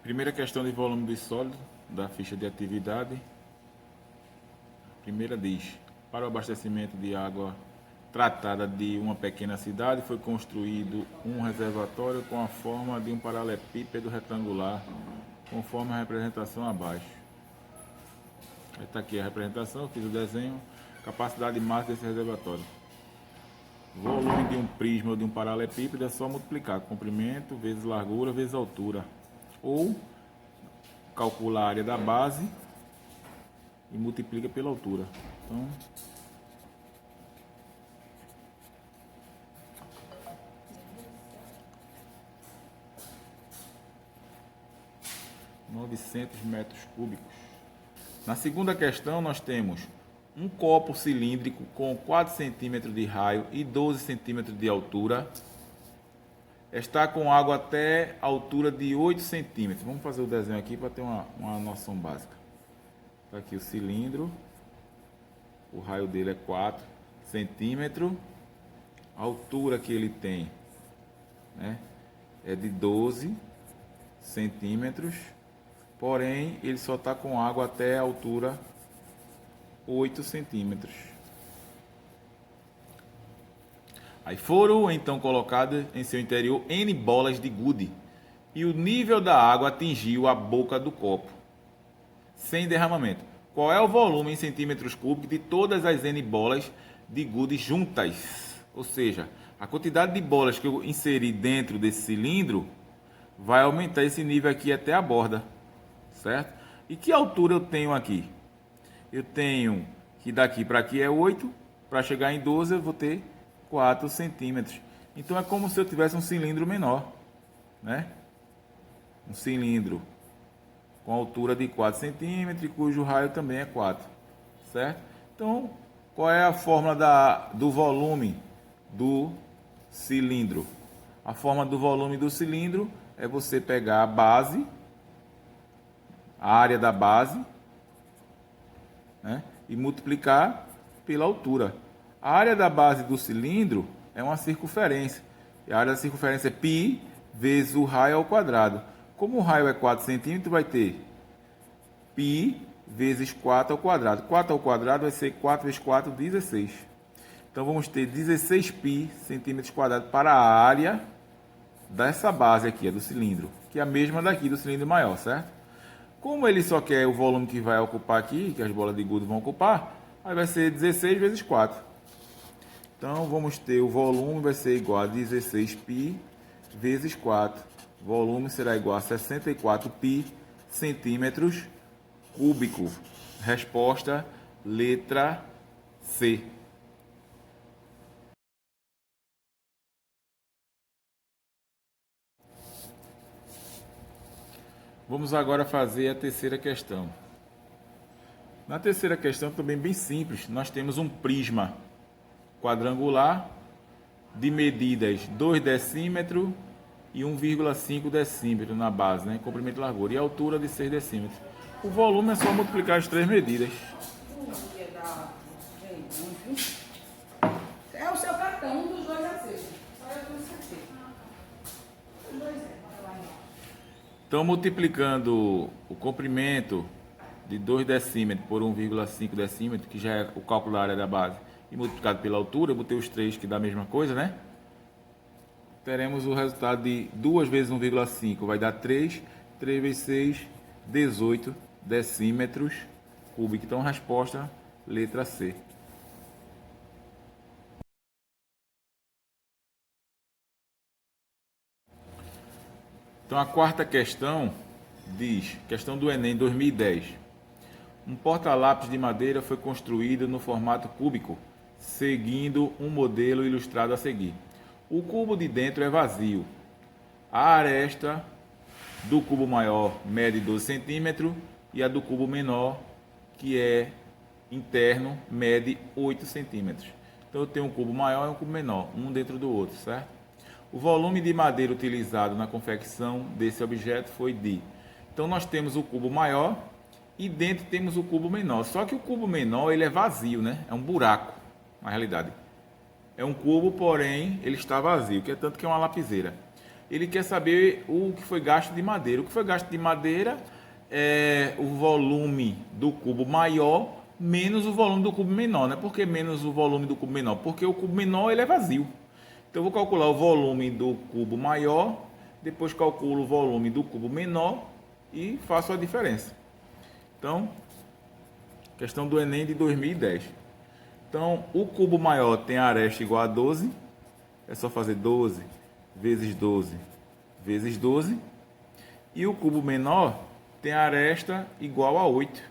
Primeira questão de volume de sólido da ficha de atividade. Primeira diz: para o abastecimento de água tratada de uma pequena cidade, foi construído um reservatório com a forma de um paralelepípedo retangular, conforme a representação abaixo. Está aqui a representação, eu fiz o desenho. Capacidade máxima desse reservatório. Volume de um prisma ou de um paralelepípedo é só multiplicar comprimento vezes largura vezes altura. Ou calcula a área da base e multiplica pela altura. Então, m². Na segunda questão, nós temos um copo cilíndrico com 4 centímetros de raio e 12 centímetros de altura. Está com água até a altura de 8 centímetros. Vamos fazer o desenho aqui para ter uma noção básica. Está aqui o cilindro. O raio dele é 4 centímetros. A altura que ele tem, né, é de 12 centímetros. Porém, ele só está com água até a altura 8 centímetros. Aí foram então colocadas em seu interior N bolas de gude e o nível da água atingiu a boca do copo, sem derramamento. Qual é o volume em centímetros cúbicos de todas as N bolas de gude juntas? Ou seja, a quantidade de bolas que eu inseri dentro desse cilindro vai aumentar esse nível aqui até a borda, certo? E que altura eu tenho aqui? Eu tenho que daqui para aqui é 8, para chegar em 12 eu vou ter 4 centímetros. Então é como se eu tivesse um cilindro menor, né? Um cilindro com altura de 4 centímetros, cujo raio também é 4, certo? Então, qual é a fórmula do volume do cilindro? A fórmula do volume do cilindro é você pegar a base, a área da base, né, e multiplicar pela altura. A área da base do cilindro é uma circunferência. E a área da circunferência é π vezes o raio ao quadrado. Como o raio é 4 centímetros, vai ter π vezes 4 ao quadrado. 4 ao quadrado vai ser 4 vezes 4, 16. Então, vamos ter 16 π centímetros quadrados para a área dessa base aqui, do cilindro, que é a mesma daqui do cilindro maior, certo? Como ele só quer o volume que vai ocupar aqui, que as bolas de gude vão ocupar, aí vai ser 16 vezes 4. Então, vamos ter o volume vai ser igual a 16 π vezes 4. O volume será igual a 64 π centímetros cúbicos. Resposta, letra C. Vamos agora fazer a terceira questão. Na terceira questão, também bem simples, nós temos um prisma quadrangular de medidas 2 decímetros e 1,5 decímetro na base, né? Comprimento e largura, e altura de 6 decímetros. O volume é só multiplicar as três medidas. É o seu cartão, um dos dois aceita. Só eu tenho certeza. Os dois é. Então, multiplicando o comprimento de 2 decímetros por 1,5 decímetro, que já é o cálculo da área da base, e multiplicado pela altura, eu botei os três que dá a mesma coisa, né? Teremos o resultado de 2 vezes 1,5, vai dar 3. 3 vezes 6, 18 decímetros cúbicos. Então, resposta, letra C. Então, a quarta questão diz, questão do Enem 2010. Um porta-lápis de madeira foi construído no formato cúbico, seguindo um modelo ilustrado a seguir. O cubo de dentro é vazio. A aresta do cubo maior mede 12 centímetros e a do cubo menor, que é interno, mede 8 centímetros. Então, eu tenho um cubo maior e um cubo menor, um dentro do outro, certo? O volume de madeira utilizado na confecção desse objeto foi de... Então, nós temos o cubo maior e dentro temos o cubo menor. Só que o cubo menor ele é vazio, né? É um buraco, na realidade. É um cubo, porém, ele está vazio, que é tanto que é uma lapiseira. ele quer saber o que foi gasto de madeira. O que foi gasto de madeira é o volume do cubo maior menos o volume do cubo menor, né? Por que menos o volume do cubo menor? Porque o cubo menor ele é vazio. Então eu vou calcular o volume do cubo maior, depois calculo o volume do cubo menor e faço a diferença. Então, questão do Enem de 2010. Então, o cubo maior tem a aresta igual a 12, é só fazer 12 vezes 12 vezes 12. E o cubo menor tem a aresta igual a 8.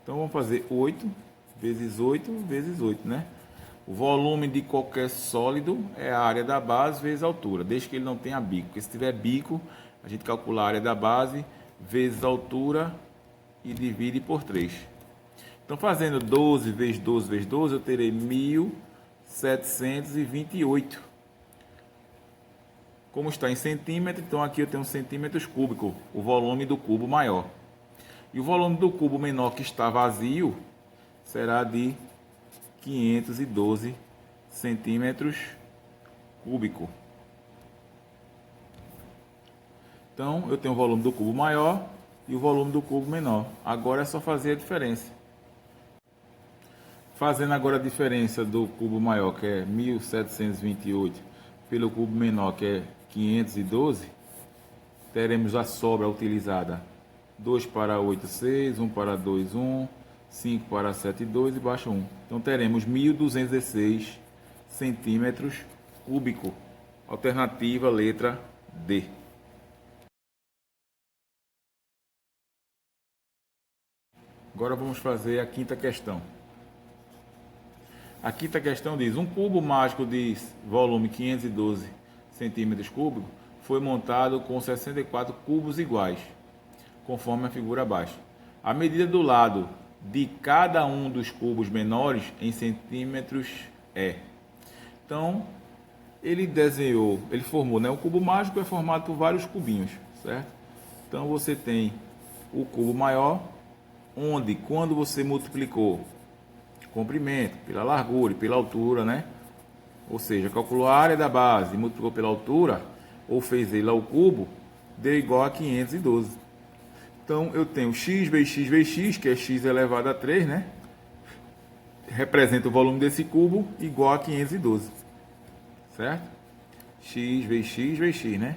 Então, vamos fazer 8 vezes 8 vezes 8, né? O volume de qualquer sólido é a área da base vezes a altura, desde que ele não tenha bico. Porque se tiver bico, a gente calcula a área da base vezes a altura e divide por 3. Então, fazendo 12 vezes 12 vezes 12, eu terei 1.728. Como está em centímetro, então aqui eu tenho centímetros cúbicos, o volume do cubo maior. E o volume do cubo menor que está vazio será de 512 centímetros cúbicos. Então, eu tenho o volume do cubo maior e o volume do cubo menor. Agora é só fazer a diferença. Fazendo agora a diferença do cubo maior, que é 1.728, pelo cubo menor, que é 512, teremos a sobra utilizada 2 para 8, 6, 1 para 2, 1, 5 para 7, 2 e baixa 1. Então teremos 1.216 centímetros cúbicos. Alternativa letra D. Agora vamos fazer a quinta questão. A quinta questão diz: um cubo mágico de volume 512 centímetros cúbicos foi montado com 64 cubos iguais, conforme a figura abaixo. A medida do lado de cada um dos cubos menores em centímetros é. Então, ele desenhou, ele formou, né? O cubo mágico é formado por vários cubinhos, certo? Então, você tem o cubo maior, onde, quando você multiplicou comprimento pela largura e pela altura, né? Ou seja, calculou a área da base e multiplicou pela altura, ou fez ele ao cubo, deu igual a 512. Então, eu tenho x vezes x vezes x, que é x elevado a 3, né? Representa o volume desse cubo igual a 512. Certo? X vezes x vezes x, né?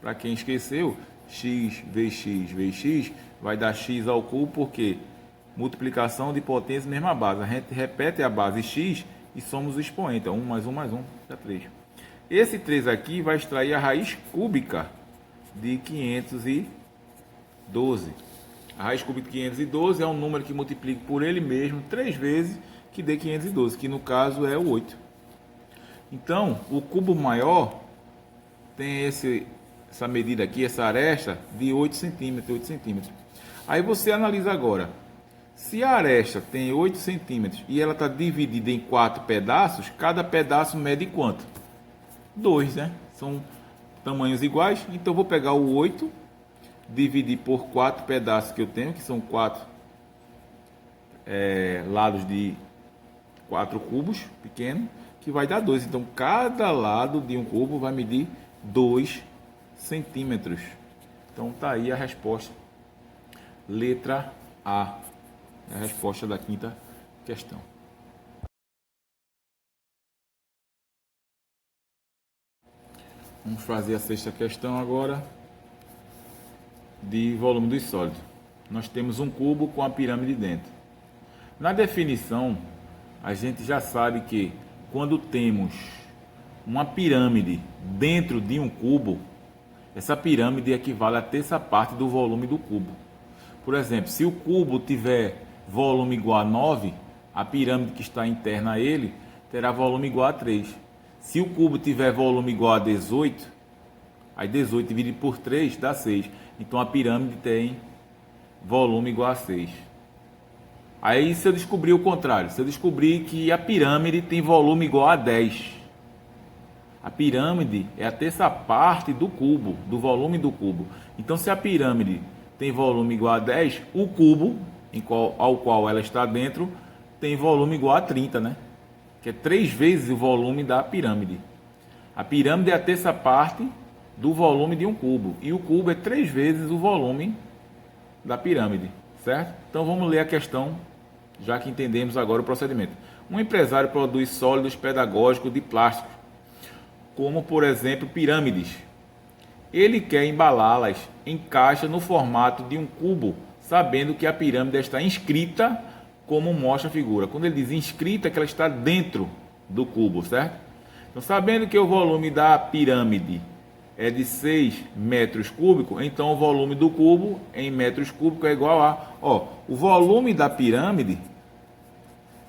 Para quem esqueceu, x vezes x vezes x vai dar x ao cubo, porque multiplicação de potência mesma base. A gente repete a base x e somos o expoente. 1 mais 1 mais 1 dá 3. Esse 3 aqui vai extrair a raiz cúbica de 512. A raiz cúbica de 512 é um número que multiplica por ele mesmo 3 vezes, que dê 512, que no caso é o 8. Então, o cubo maior tem essa medida aqui, essa aresta de 8 centímetros, 8 centímetros. Aí você analisa agora. Se a aresta tem 8 centímetros e ela está dividida em 4 pedaços, cada pedaço mede quanto? 2, né? São tamanhos iguais. Então, eu vou pegar o 8, dividir por 4 pedaços que eu tenho, que são 4 lados de 4 cubos pequenos, que vai dar 2. Então, cada lado de um cubo vai medir 2 centímetros. Então, tá aí a resposta. Letra A. É a resposta da quinta questão. Vamos fazer a sexta questão agora, de volume dos sólidos. Nós temos um cubo com a pirâmide dentro. Na definição, a gente já sabe que quando temos uma pirâmide dentro de um cubo, essa pirâmide equivale a terça parte do volume do cubo. Por exemplo, se o cubo tiver volume igual a 9, a pirâmide que está interna a ele terá volume igual a 3. Se o cubo tiver volume igual a 18, aí 18 dividido por 3 dá 6. Então a pirâmide tem volume igual a 6. Aí se eu descobrir o contrário, se eu descobrir que a pirâmide tem volume igual a 10, a pirâmide é a terça parte do cubo, do volume do cubo. Então se a pirâmide tem volume igual a 10, o cubo ao qual ela está dentro tem volume igual a 30, né? Que é 3 vezes o volume da pirâmide. A pirâmide é a terça parte do volume de um cubo. E o cubo é 3 vezes o volume da pirâmide, certo? Então vamos ler a questão, já que entendemos agora o procedimento. Um empresário produz sólidos pedagógicos de plástico, como por exemplo pirâmides. Ele quer embalá-las em caixa no formato de um cubo, sabendo que a pirâmide está inscrita como mostra a figura. Quando ele diz inscrita, é que ela está dentro do cubo, certo? Então, sabendo que o volume da pirâmide é de 6 metros cúbicos, então o volume do cubo em metros cúbicos é igual a... o volume da pirâmide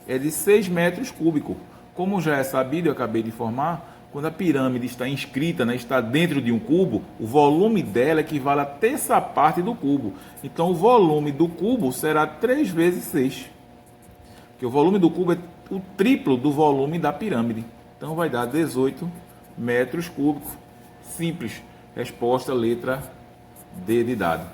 é de 6 metros cúbicos. Como já é sabido, eu acabei de informar, quando a pirâmide está inscrita, né, está dentro de um cubo, o volume dela equivale a terça parte do cubo. Então o volume do cubo será 3 vezes 6. Porque o volume do cubo é o triplo do volume da pirâmide. Então vai dar 18 metros cúbicos. Simples. Resposta, letra D de dado.